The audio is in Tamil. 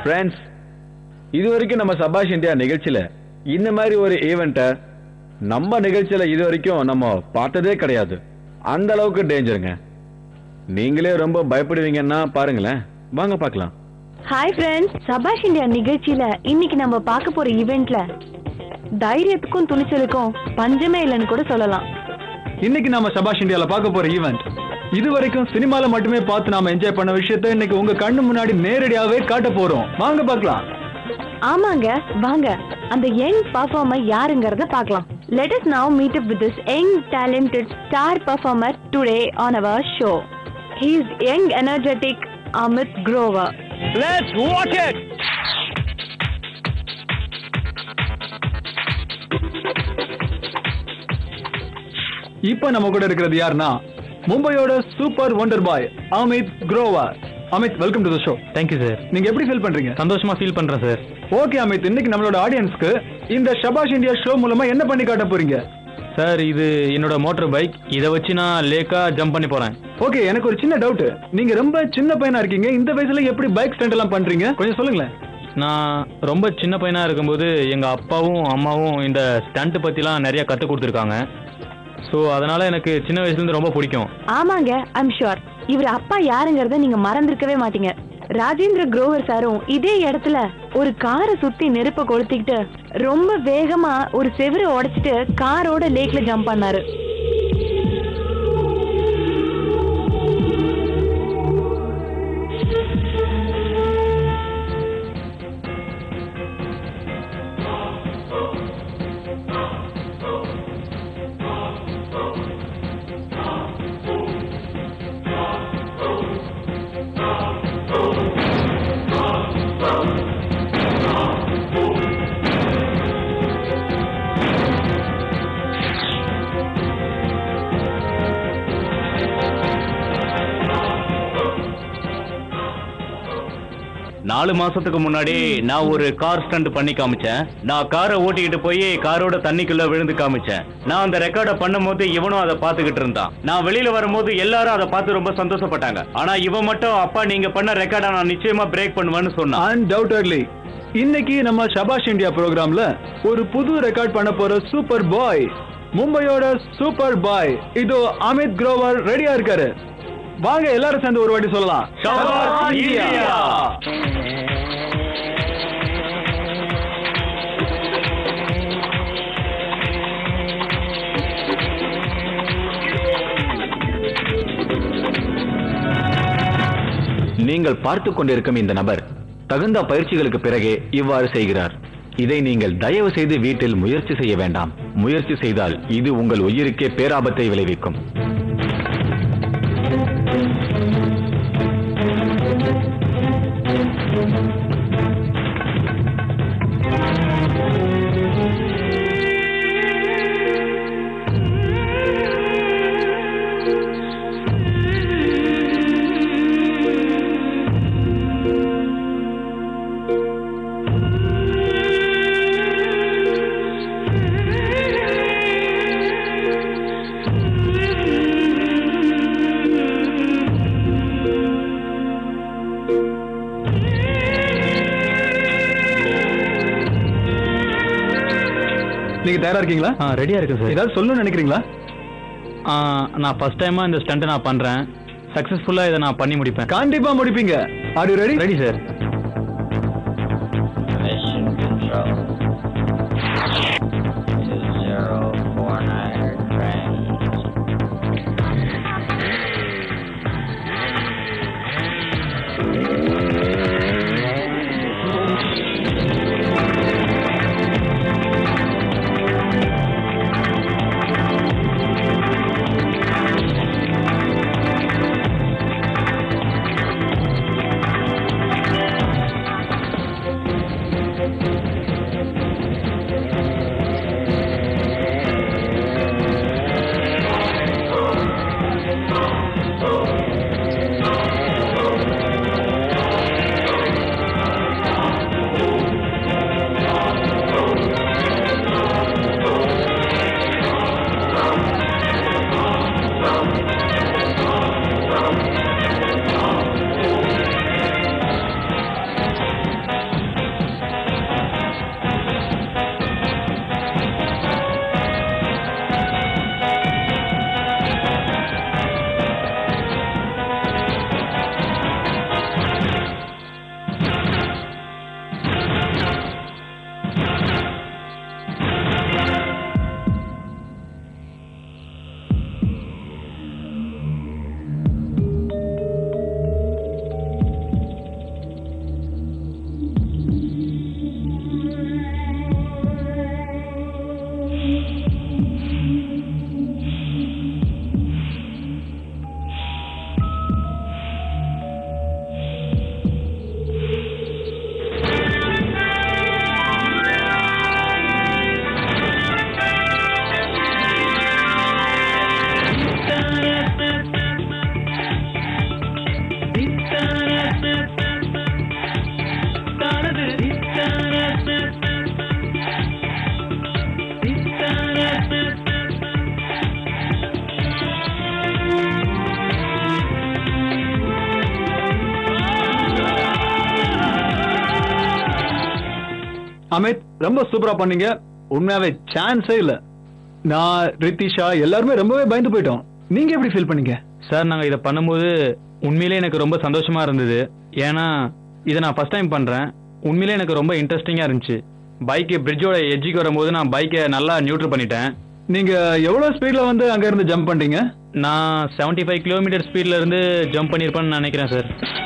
ஃப்ரெண்ட்ஸ், இதுவரைக்கும் நம்ம சபாஷ் இந்தியா நிகழ்ச்சியில இந்த மாதிரி ஒரு ஈவெண்ட்டை நம்ம நிகழ்ச்சியில இதுவரைக்கும் நம்ம பார்த்ததே கிடையாது. அந்த அளவுக்கு டேஞ்சருங்க. நீங்களே ரொம்ப பயப்படுவீங்கன்னா பாருங்களேன். வாங்க பார்க்கலாம். ஹாய் ஃப்ரெண்ட்ஸ், சபாஷ் இந்தியா நிகழ்ச்சியில இன்னைக்கு நம்ம பார்க்க போற ஈவெண்ட்ல தைரியத்துக்கும் துணிச்சலுக்கும் பஞ்சமே இல்லைன்னு கூட சொல்லலாம். இன்னைக்கு நம்ம சபாஷ் இந்தியால பார்க்க போற ஈவெண்ட் இதுவரைக்கும் சினிமால மட்டுமே பார்த்து நாம என்ஜாய் பண்ண விஷயத்தை இன்னைக்கு உங்க கண்ணு முன்னாடி நேரடியாவே காட்ட போறோம். வாங்க பார்க்கலாம். ஆமாங்க, வாங்க அந்த யங் பெர்ஃபார்மர் யாருங்கறத பார்க்கலாம். Let us now meet up with this young talented star performer today on our show. He is young energetic Amit Grover. Let's watch it. இப்போ நம்ம கூட இருக்கிறது யாருன்னா மும்பையோட super wonder boy Amit Grover. Amit, welcome to the show. Thank you sir. நீங்க எப்படி ஃபீல் பண்றீங்க? சந்தோஷமா ஃபீல் பண்றேன் சார். ஓகே அமித், இன்னைக்கு நம்மளோட ஆடியன்ஸ்க்கு இந்த சபாஷ் இந்தியா ஷோ மூலமா என்ன பண்ணி காட்ட போறீங்க? சார், இது என்னோட மோட்டார் பைக். இதை வச்சு நான் லேக்கா ஜம்ப் பண்ணி போறேன். ஓகே, எனக்கு ஒரு சின்ன டவுட். நீங்க ரொம்ப சின்ன பையனா இருக்கீங்க, இந்த வயசுல எப்படி பைக் ஸ்டண்ட் எல்லாம் பண்றீங்க? கொஞ்சம் சொல்லுங்களேன். நான் ரொம்ப சின்ன பையனா இருக்கும்போது எங்க அப்பாவும் அம்மாவும் இந்த ஸ்டண்ட் பத்திலாம் நிறைய கத்து கொடுத்துருக்காங்க. ஸோ அதனால எனக்கு சின்ன வயசுல இருந்து ரொம்ப பிடிக்கும். ஆமாங்க, ஐம் ஷுர் இவர் அப்பா யாருங்கறத நீங்க மறந்திருக்கவே மாட்டீங்க. ராஜேந்திர குரோவர் சாரும் இதே இடத்துல ஒரு காரை சுத்தி நெருப்ப கொளுத்திக்கிட்டு ரொம்ப வேகமா ஒரு செவரை உடைச்சிட்டு காரோட லேக்ல ஜம்ப் பண்ணாரு. நாலு மாசத்துக்கு முன்னாடி நான் ஒரு கார் ஸ்டண்ட் பண்ணி காமிச்சேன். நான் காரை ஓட்டிக்கிட்டு போய் காரோட தண்ணிக்குள்ள விழுந்து காமிச்சேன். நான் அந்த ரெக்கார்டை பண்ணும்போது இவனும் அதை பார்த்துக்கிட்டு இருந்தான். நான் வெளியில வரும்போது எல்லாரும் அதை பார்த்து ரொம்ப சந்தோஷப்பட்டாங்க. ஆனா இவன் மட்டும், அப்பா நீங்க பண்ண ரெக்கார்டை நான் நிச்சயமா பிரேக் பண்ணுவேன்னு சொன்னான். அன்டவுட்டட்லி இன்னைக்கு நம்ம சபாஷ் இந்தியா ப்ரோக்ராம்ல ஒரு புது ரெக்கார்ட் பண்ண போற சூப்பர் பாய், மும்பையோட சூப்பர் பாய் இதோ அமித் குரோவர் ரெடியா இருக்காரு. வாங்க எல்லாரும் சேர்ந்து ஒரு வாட்டி சொல்லலாம், சபாஷ் இந்தியா. நீங்கள் பார்த்து கொண்டிருக்கும் இந்த நபர் தகுந்த பயிற்சிகளுக்கு பிறகே இவ்வாறு செய்கிறார். இதை நீங்கள் தயவு செய்து வீட்டில் முயற்சி செய்ய வேண்டாம். முயற்சி செய்தால் இது உங்கள் உயிருக்கே பேராபத்தை விளைவிக்கும். நீங்க தயாரா இருக்கீங்களா? ரெடியா இருக்கு சார். ஏதாவது சொல்லணும்னு நினைக்கிறீங்களா? நான் ஃபர்ஸ்ட் டைமா இந்த ஸ்டண்ட் நான் பண்றேன். சக்சஸ்ஃபுல்லா இதை நான் பண்ணி முடிப்பேன். கண்டிப்பா முடிப்பீங்க. Are you ready? Ready sir. Amit ரொம்ப சூப்பரா பண்ணீங்க. உண்மையாவே சான்ஸே இல்ல. நான் ரித்திஷா எல்லாருமே ரொம்பவே பயந்து போயிட்டோம். நீங்க எப்படி ஃபீல் பண்ணீங்க? சார் நாங்கள் இதை பண்ணும்போது உண்மையிலே எனக்கு ரொம்ப சந்தோஷமா இருந்தது. ஏன்னா இதை நான் ஃபர்ஸ்ட் டைம் பண்ணுறேன். உண்மையிலே எனக்கு ரொம்ப இன்ட்ரெஸ்டிங்காக இருந்துச்சு. பைக்கு பிரிட்ஜோட எட்ஜுக்கு வரும்போது நான் பைக்கை நல்லா நியூட்ரல் பண்ணிட்டேன். நீங்க எவ்வளவு ஸ்பீட்ல வந்து அங்க இருந்து ஜம்ப் பண்ணீங்க? நான் 75 கிலோமீட்டர் ஸ்பீட்ல இருந்து ஜம்ப் பண்ணியிருப்பேன்னு நினைக்கிறேன் சார்.